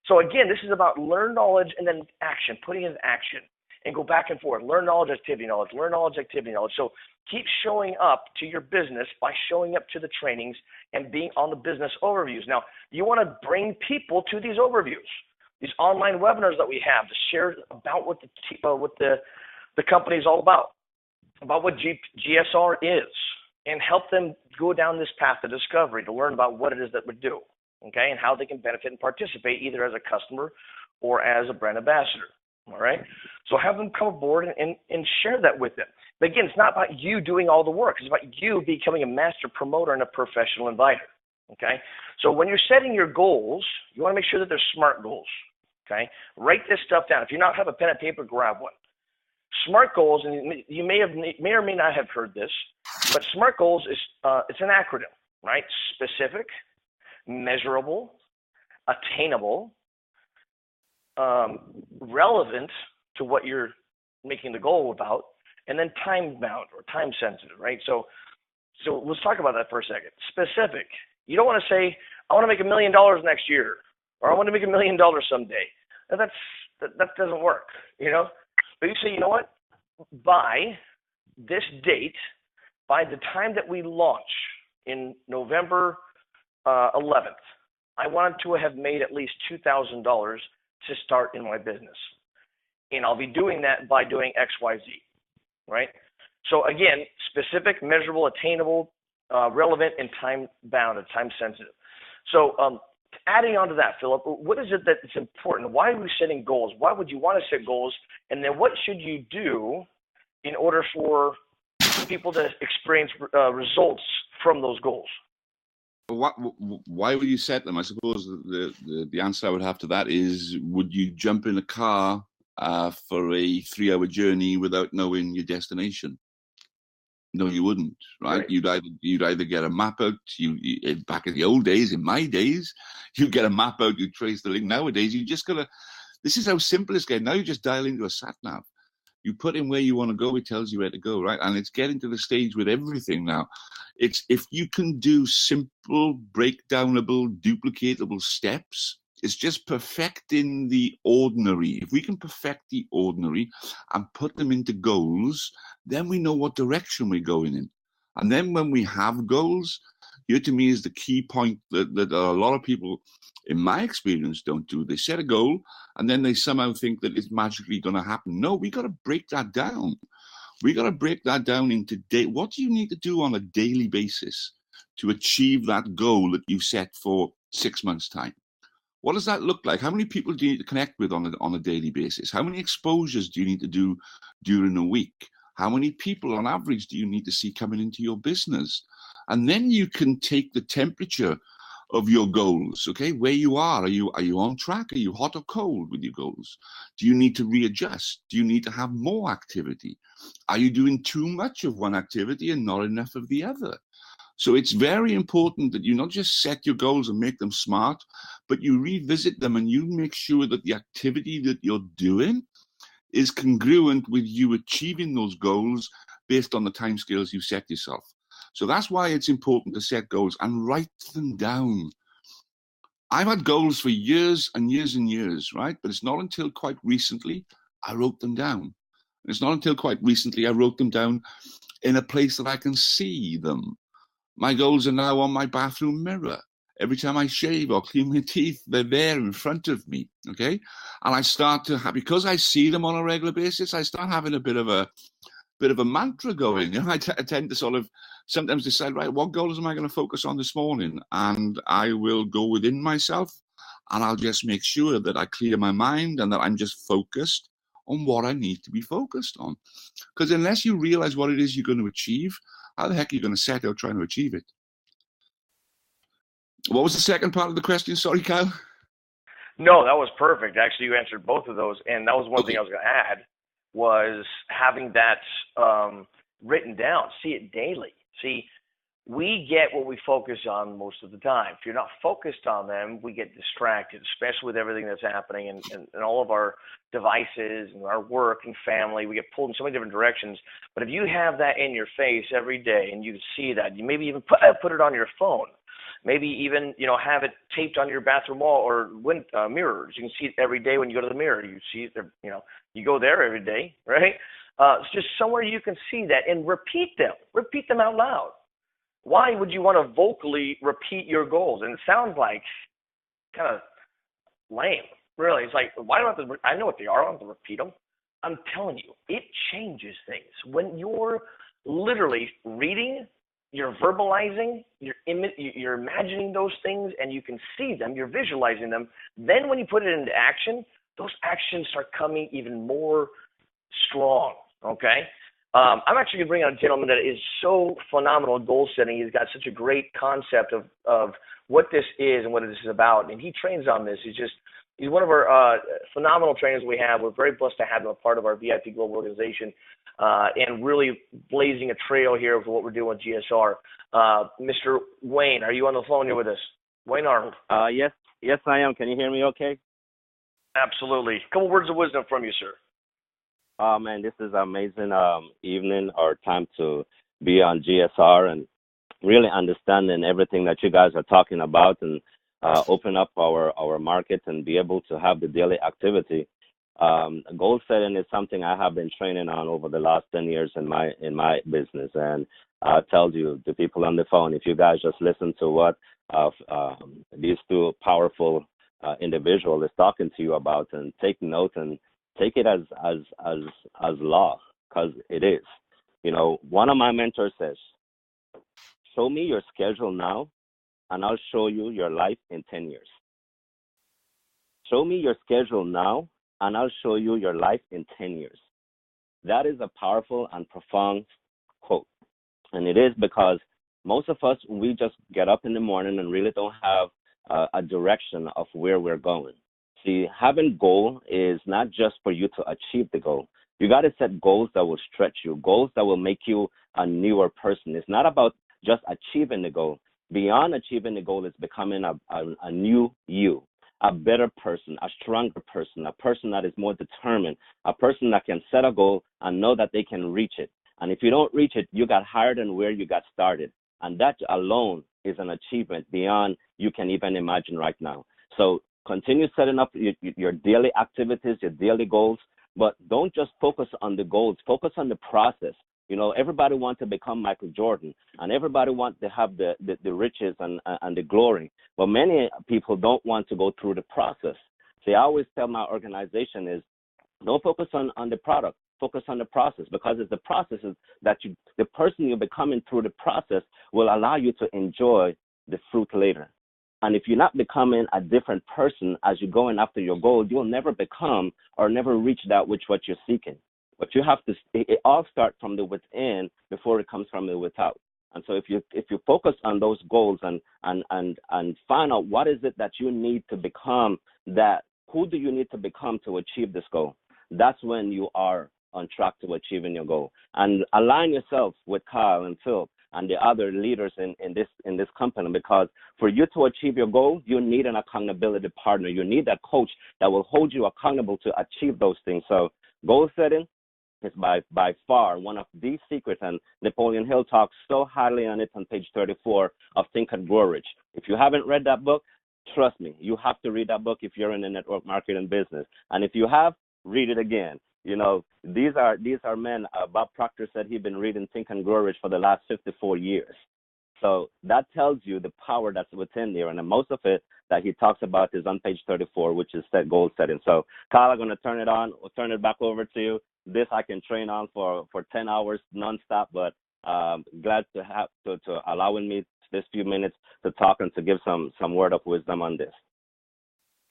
So again, this is about learn knowledge and then action, putting it in action. And go back and forth. Learn knowledge, activity knowledge. Learn knowledge, activity knowledge. So keep showing up to your business by showing up to the trainings and being on the business overviews. Now, you want to bring people to these overviews, these online webinars that we have to share about what the company is all about what GSR is, and help them go down this path of discovery to learn about what it is that we do, okay, and how they can benefit and participate either as a customer or as a brand ambassador. All right. So have them come aboard and share that with them. But again, it's not about you doing all the work. It's about you becoming a master promoter and a professional inviter. Okay. So when you're setting your goals, you want to make sure that they're SMART goals. Okay? Write this stuff down. If you not have a pen and paper, grab one. SMART goals, and you may or may not have heard this, but SMART goals is it's an acronym, right? Specific, measurable, attainable, relevant to what you're making the goal about, and then time bound or time sensitive, right? So let's talk about that for a second. Specific. You don't want to say, I want to make $1 million next year, or I want to make $1 million someday. That doesn't work, you know? But you say, you know what? By this date, by the time that we launch in November 11th, I wanted to have made at least $2,000 to start in my business. And I'll be doing that by doing X, Y, Z, right? So again, specific, measurable, attainable, relevant, and time-bound and time-sensitive. So adding on to that, Philip, what is it that's important? Why are we setting goals? Why would you want to set goals? And then what should you do in order for people to experience results from those goals? Why would you set them? I suppose the answer I would have to that is, would you jump in a car for a 3-hour journey without knowing your destination? No, you wouldn't, right? You'd either get a map out. Back in the old days, in my days, you'd get a map out, you trace the link. Nowadays, you just gotta. This is how simple it's getting. Now you just dial into a sat nav. You put in where you want to go, it tells you where to go, right? And it's getting to the stage with everything now. It's if you can do simple, breakdownable, duplicatable steps. It's just perfecting the ordinary. If we can perfect the ordinary and put them into goals, then we know what direction we're going in. And then when we have goals, here to me is the key point that a lot of people, in my experience, don't do. They set a goal and then they somehow think that it's magically going to happen. No, we got to break that down. We got to break that down into what do you need to do on a daily basis to achieve that goal that you set for 6 months' time? What does that look like? How many people do you need to connect with on a daily basis? How many exposures do you need to do during a week? How many people on average do you need to see coming into your business? And then you can take the temperature of your goals, okay? Where you are you on track? Are you hot or cold with your goals? Do you need to readjust? Do you need to have more activity? Are you doing too much of one activity and not enough of the other? So it's very important that you not just set your goals and make them smart, but you revisit them and you make sure that the activity that you're doing is congruent with you achieving those goals based on the timescales you set yourself. So that's why it's important to set goals and write them down. I've had goals for years and years and years, right? But it's not until quite recently I wrote them down. It's not until quite recently I wrote them down in a place that I can see them. My goals are now on my bathroom mirror. Every time I shave or clean my teeth, they're there in front of me, okay? And I start to have, because I see them on a regular basis, I start having a bit of a mantra going. You know, I tend to sort of sometimes decide, right, what goals am I going to focus on this morning? And I will go within myself and I'll just make sure that I clear my mind and that I'm just focused on what I need to be focused on. Because unless you realize what it is you're going to achieve, how the heck are you going to set out trying to achieve it? What was the second part of the question? Sorry, Kyle. No, that was perfect. Actually, you answered both of those. And that was one thing I was going to add was having that written down. See it daily. See, we get what we focus on most of the time. If you're not focused on them, we get distracted, especially with everything that's happening and all of our devices and our work and family. We get pulled in so many different directions. But if you have that in your face every day and you see that, you maybe even put it on your phone. Maybe even, have it taped on your bathroom wall or mirrors. You can see it every day when you go to the mirror. You see it, you go there every day, right? It's just somewhere you can see that and repeat them out loud. Why would you want to vocally repeat your goals? And it sounds like kind of lame, really. It's like, why do I have to, I know what they are, I don't have to repeat them. I'm telling you, it changes things. When you're literally reading, you're verbalizing, you're imagining those things and you can see them, you're visualizing them. Then when you put it into action, those actions start coming even more strong, okay? I'm actually going to bring on a gentleman that is so phenomenal at goal setting. He's got such a great concept of what this is and what this is about, and he trains on this. He's one of our phenomenal trainers we have. We're very blessed to have him a part of our VIP Global organization and really blazing a trail here for what we're doing with GSR. Mr. Wayne, are you on the phone here with us? Wayne Arnold. Yes, I am. Can you hear me okay? Absolutely. A couple words of wisdom from you, sir. Oh, man, this is an amazing evening or time to be on GSR and really understanding everything that you guys are talking about and open up our market and be able to have the daily activity. Goal setting is something I have been training on over the last 10 years in my business. And I tell you, the people on the phone, if you guys just listen to what these two powerful individuals is talking to you about and take note and take it as law, because it is. You know, one of my mentors says, show me your schedule now and I'll show you your life in 10 years. Show me your schedule now and I'll show you your life in 10 years. That is a powerful and profound quote. And it is because most of us, we just get up in the morning and really don't have a direction of where we're going. See, having goal is not just for you to achieve the goal. You got to set goals that will stretch you, goals that will make you a newer person. It's not about just achieving the goal. Beyond achieving the goal is becoming a new you, a better person, a stronger person, a person that is more determined, a person that can set a goal and know that they can reach it. And if you don't reach it, you got higher than where you got started. And that alone is an achievement beyond you can even imagine right now. So continue setting up your daily activities, your daily goals, but don't just focus on the goals. Focus on the process. You know, everybody wants to become Michael Jordan, and everybody wants to have the riches and the glory. But many people don't want to go through the process. See, I always tell my organization is don't focus on the product. Focus on the process, because it's the processes that the person you're becoming through the process will allow you to enjoy the fruit later. And if you're not becoming a different person as you're going after your goal, you'll never become or never reach that which what you're seeking. But you have to, it all starts from the within before it comes from the without. And so if you focus on those goals and find out what is it that you need to become, who do you need to become to achieve this goal, that's when you are on track to achieving your goal. And align yourself with Kyle and Phil and the other leaders in this company, because for you to achieve your goal, you need an accountability partner. You need that coach that will hold you accountable to achieve those things. So goal setting is by far one of the secrets, and Napoleon Hill talks so highly on it on page 34 of Think and Grow Rich. If you haven't read that book, trust me, you have to read that book if you're in the network marketing business. And if you have, read it again. You know, these are men. Bob Proctor said he'd been reading Think and Grow Rich for the last 54 years. So that tells you the power that's within there. And most of it that he talks about is on page 34, which is set goal setting. So, Kyle, I'm going to turn it back over to you. This I can train on for 10 hours nonstop, but glad to have to allowing me this few minutes to talk and to give some word of wisdom on this.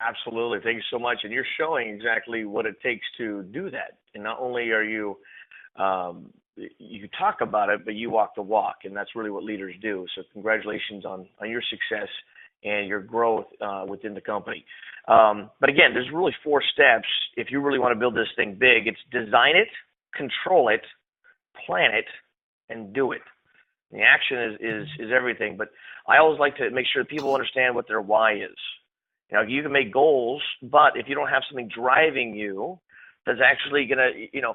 Absolutely. Thank you so much. And you're showing exactly what it takes to do that. And not only are you, you talk about it, but you walk the walk. And that's really what leaders do. So congratulations on your success and your growth within the company. But again, there's really 4 steps. If you really want to build this thing big, it's design it, control it, plan it, and do it. And the action is everything. But I always like to make sure people understand what their why is. You know, you can make goals, but if you don't have something driving you that's actually going to,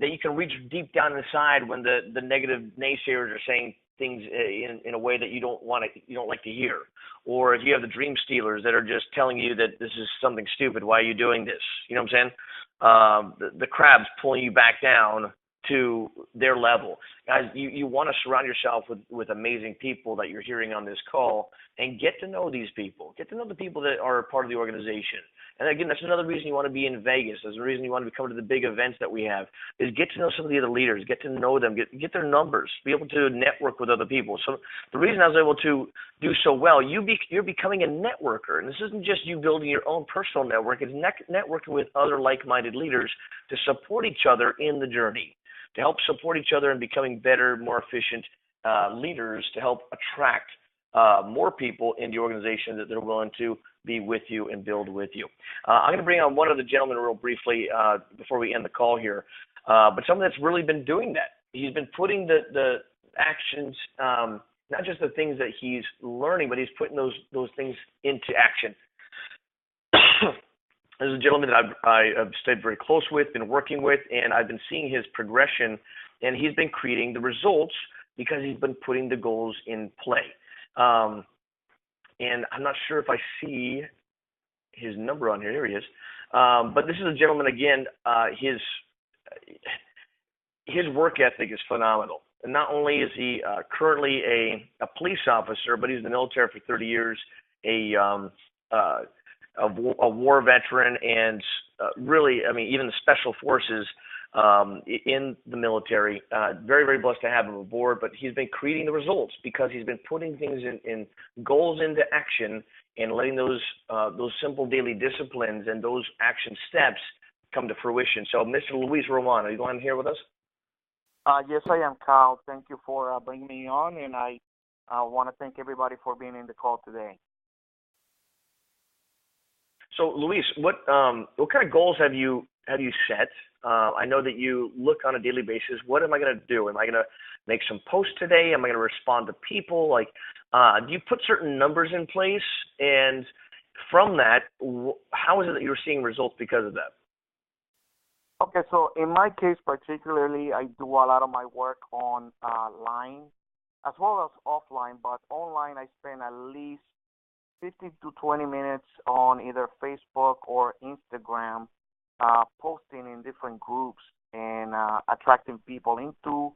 that you can reach deep down inside when the negative naysayers are saying things in a way that you don't like to hear. Or if you have the dream stealers that are just telling you that this is something stupid, why are you doing this? You know what I'm saying? The crabs pulling you back down to their level. Guys, you want to surround yourself with amazing people that you're hearing on this call and get to know these people. Get to know the people that are part of the organization. And again, that's another reason you want to be in Vegas. That's the reason you want to come to the big events that we have, is get to know some of the other leaders, get to know them, get their numbers, be able to network with other people. So the reason I was able to do so well, you're becoming a networker. And this isn't just you building your own personal network. It's networking with other like-minded leaders to support each other in the journey, to help support each other in becoming better, more efficient leaders, to help attract more people in the organization that they're willing to be with you and build with you. I'm going to bring on one of the gentlemen real briefly before we end the call here, but someone that's really been doing that. He's been putting the actions, not just the things that he's learning, but he's putting those things into action. This is a gentleman that I've stayed very close with, been working with, and I've been seeing his progression, and he's been creating the results because he's been putting the goals in play. And I'm not sure if I see his number on here. Here he is. But this is a gentleman, again, his work ethic is phenomenal. And not only is he currently a police officer, but he's in the military for 30 years, a war veteran, and really, I mean, even the special forces in the military. Very, very blessed to have him aboard, but he's been creating the results because he's been putting things in goals into action and letting those simple daily disciplines and those action steps come to fruition. So, Mr. Luis Roman, are you on here with us? Yes, I am, Kyle. Thank you for bringing me on, and I want to thank everybody for being in the call today. So, Luis, what kind of goals have you set? I know that you look on a daily basis. What am I going to do? Am I going to make some posts today? Am I going to respond to people? Like, do you put certain numbers in place? And from that, how is it that you're seeing results because of that? Okay, so in my case particularly, I do a lot of my work on line as well as offline, but online I spend at least 15 to 20 minutes on either Facebook or Instagram, posting in different groups and attracting people into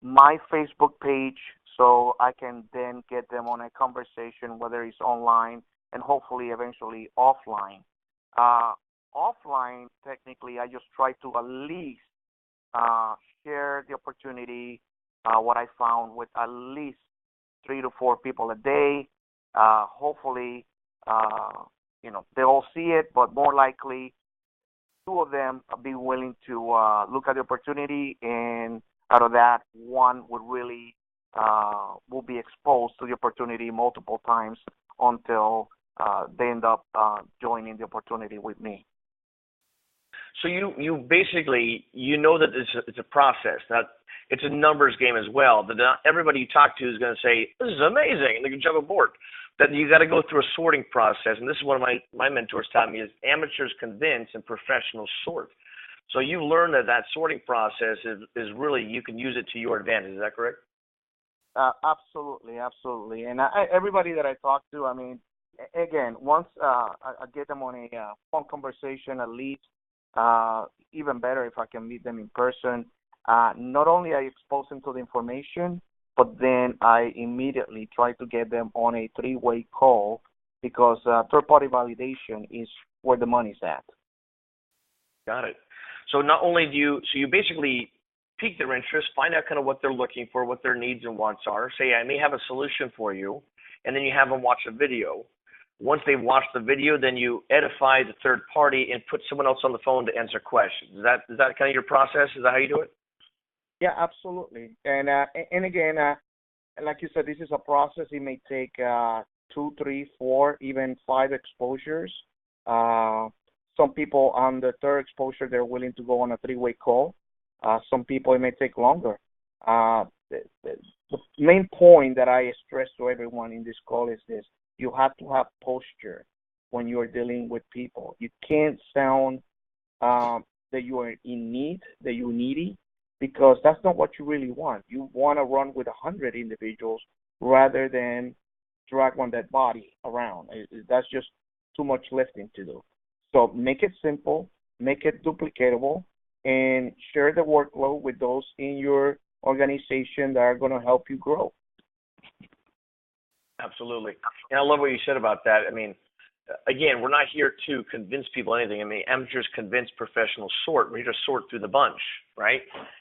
my Facebook page so I can then get them on a conversation, whether it's online and hopefully eventually offline. Offline, technically, I just try to at least share the opportunity, what I found with at least 3 to 4 people a day. Hopefully, they all see it, but more likely 2 of them be willing to look at the opportunity, and out of that, 1 would really will be exposed to the opportunity multiple times until they end up joining the opportunity with me. So you basically, that it's a process. That it's a numbers game as well. That not everybody you talk to is going to say, this is amazing, and they can jump aboard. That you got to go through a sorting process. And this is one of my mentors taught me is amateurs convince and professionals sort. So you learn that sorting process is really, you can use it to your advantage. Is that correct? Absolutely. And everybody that I talk to, I mean, again, once I get them on a phone conversation at least, even better if I can meet them in person. Not only I expose them to the information, but then I immediately try to get them on a 3-way call because third-party validation is where the money's at. Got it. So not only do you basically pique their interest, find out kind of what they're looking for, what their needs and wants are. Say, I may have a solution for you, and then you have them watch a video. Once they watch the video, then you edify the third party and put someone else on the phone to answer questions. Is that kind of your process? Is that how you do it? Yeah, absolutely. And again, like you said, this is a process. It may take 2, 3, 4, even 5 exposures. Some people on the third exposure, they're willing to go on a 3-way call. Some people, it may take longer. The main point that I stress to everyone in this call is this. You have to have posture when you are dealing with people. You can't sound that you are in need, that you're needy, because that's not what you really want. You want to run with 100 individuals rather than drag one dead body around. That's just too much lifting to do. So make it simple, make it duplicatable, and share the workload with those in your organization that are going to help you grow. Absolutely. And I love what you said about that. I mean, again, we're not here to convince people anything. I mean, amateurs convince, professionals sort. We're here to sort through the bunch, right?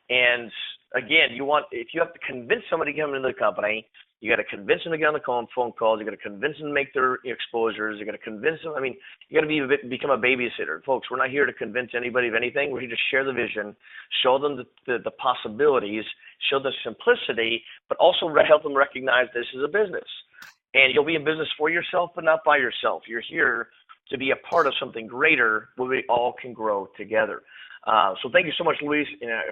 And again, if you have to convince somebody to come into the company, you got to convince them to get on the phone calls. You got to convince them to make their exposures. You got to convince them. I mean, you got to become a babysitter, folks. We're not here to convince anybody of anything. We're here to share the vision, show them the possibilities, show the simplicity, but also help them recognize this is a business. And you'll be in business for yourself, but not by yourself. You're here to be a part of something greater where we all can grow together. So thank you so much, Luis. And I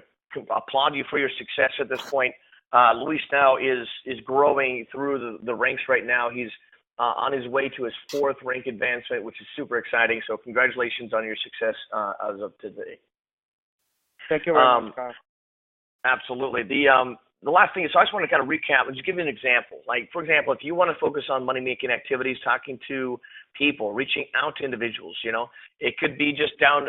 applaud you for your success at this point. Luis now is growing through the ranks right now. He's on his way to his 4th rank advancement, which is super exciting. So congratulations on your success as of today. Thank you very much, Kyle. Absolutely. The last thing is, so I just want to kind of recap and just give you an example. Like, for example, if you want to focus on money-making activities, talking to people, reaching out to individuals, it could be just down,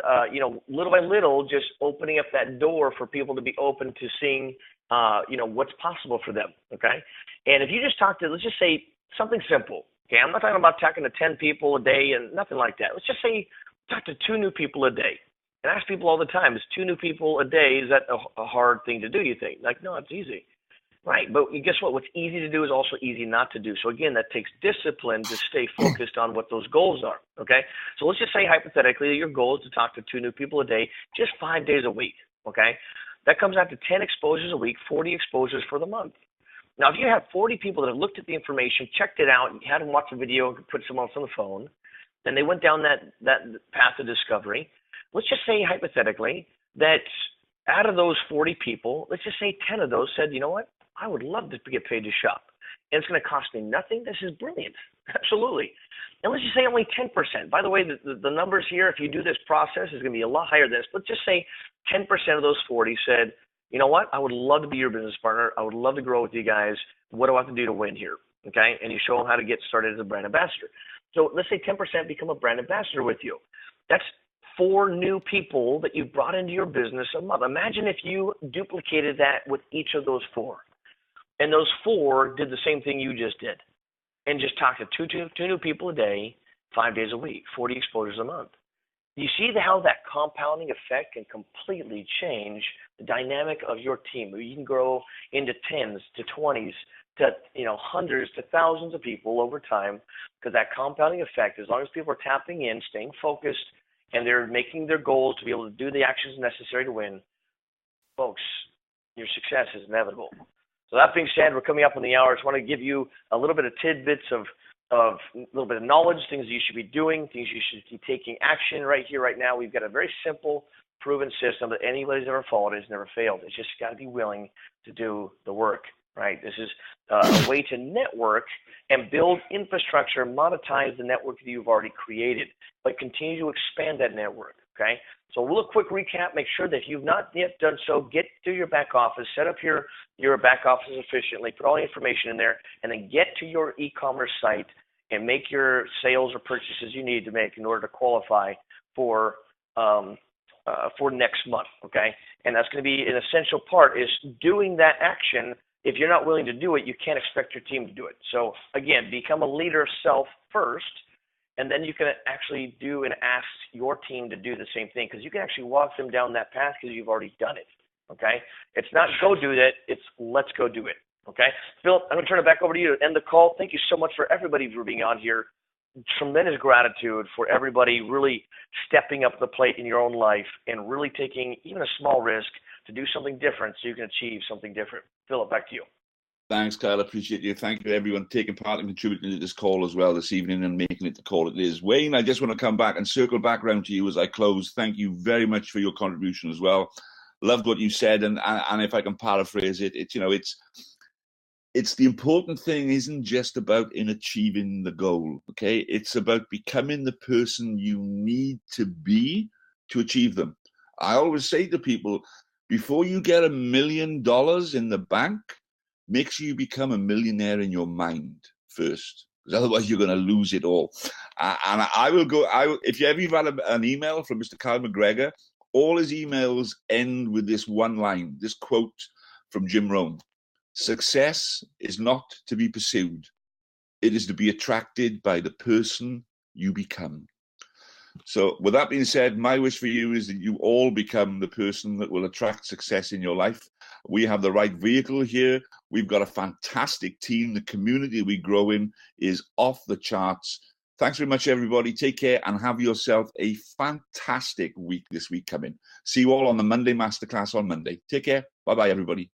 little by little, just opening up that door for people to be open to seeing, what's possible for them, okay? And if you just talk to, let's just say something simple, okay? I'm not talking about talking to 10 people a day and nothing like that. Let's just say talk to 2 new people a day. And ask people all the time, is 2 new people a day, is that a hard thing to do, you think? Like, no, it's easy, right? But guess what? What's easy to do is also easy not to do. So, again, that takes discipline to stay focused on what those goals are, okay? So let's just say, hypothetically, that your goal is to talk to 2 new people a day, just 5 days a week, okay? That comes out to 10 exposures a week, 40 exposures for the month. Now, if you have 40 people that have looked at the information, checked it out, and had them watch a video, put someone else on the phone, then they went down that path of discovery. Let's just say, hypothetically, that out of those 40 people, let's just say 10 of those said, you know what, I would love to get paid to shop. And it's going to cost me nothing. This is brilliant. Absolutely. And let's just say only 10%. By the way, the numbers here, if you do this process, is going to be a lot higher than this. Let's just say 10% of those 40 said, you know what, I would love to be your business partner. I would love to grow with you guys. What do I have to do to win here? Okay? And you show them how to get started as a brand ambassador. So let's say 10% become a brand ambassador with you. That's 4 new people that you brought into your business a month. Imagine if you duplicated that with each of those 4. And those 4 did the same thing you just did. And just talked to two new people a day, 5 days a week, 40 exposures a month. You see how that compounding effect can completely change the dynamic of your team. You can grow into 10s to 20s to hundreds to thousands of people over time, because that compounding effect, as long as people are tapping in, staying focused, and they're making their goals to be able to do the actions necessary to win, folks, your success is inevitable. So that being said, we're coming up on the hour. I just want to give you a little bit of tidbits of a little bit of knowledge, things you should be doing, things you should be taking action right here, right now. We've got a very simple, proven system that anybody's ever followed has never failed. It's just got to be willing to do the work, right? This is a way to network and build infrastructure, monetize the network that you've already created, but continue to expand that network, okay? So a little quick recap. Make sure that if you've not yet done so, get to your back office, set up your back office efficiently, put all the information in there, and then get to your e-commerce site and make your sales or purchases you need to make in order to qualify for next month, okay? And that's going to be an essential part, is doing that action. If you're not willing to do it, you can't expect your team to do it. So again, become a leader of self first, and then you can actually do and ask your team to do the same thing, because you can actually walk them down that path because you've already done it, okay? It's not go do that, it's let's go do it, okay? Philip, I'm going to turn it back over to you to end the call. Thank you so much for everybody for being on here. Tremendous gratitude for everybody really stepping up the plate in your own life and really taking even a small risk to do something different so you can achieve something different. Philip, back to you. Thanks, Kyle. I appreciate you. Thank you, everyone, taking part and contributing to this call as well this evening and making it the call it is. Wayne, I just want to come back and circle back around to you as I close. Thank you very much for your contribution as well. Loved what you said, and if I can paraphrase it, it's the important thing isn't just about in achieving the goal, okay? It's about becoming the person you need to be to achieve them. I always say to people, before you get $1 million in the bank, make sure you become a millionaire in your mind first, because otherwise you're going to lose it all. And if you ever had an email from Mr. Kyle McGregor, all his emails end with this one line, this quote from Jim Rohn: success is not to be pursued. It is to be attracted by the person you become. So with that being said, my wish for you is that you all become the person that will attract success in your life. We have the right vehicle here. We've got a fantastic team. The community we grow in is off the charts. Thanks very much, everybody. Take care and have yourself a fantastic week this week coming. See you all on the Monday Masterclass on Monday. Take care. Bye-bye, everybody.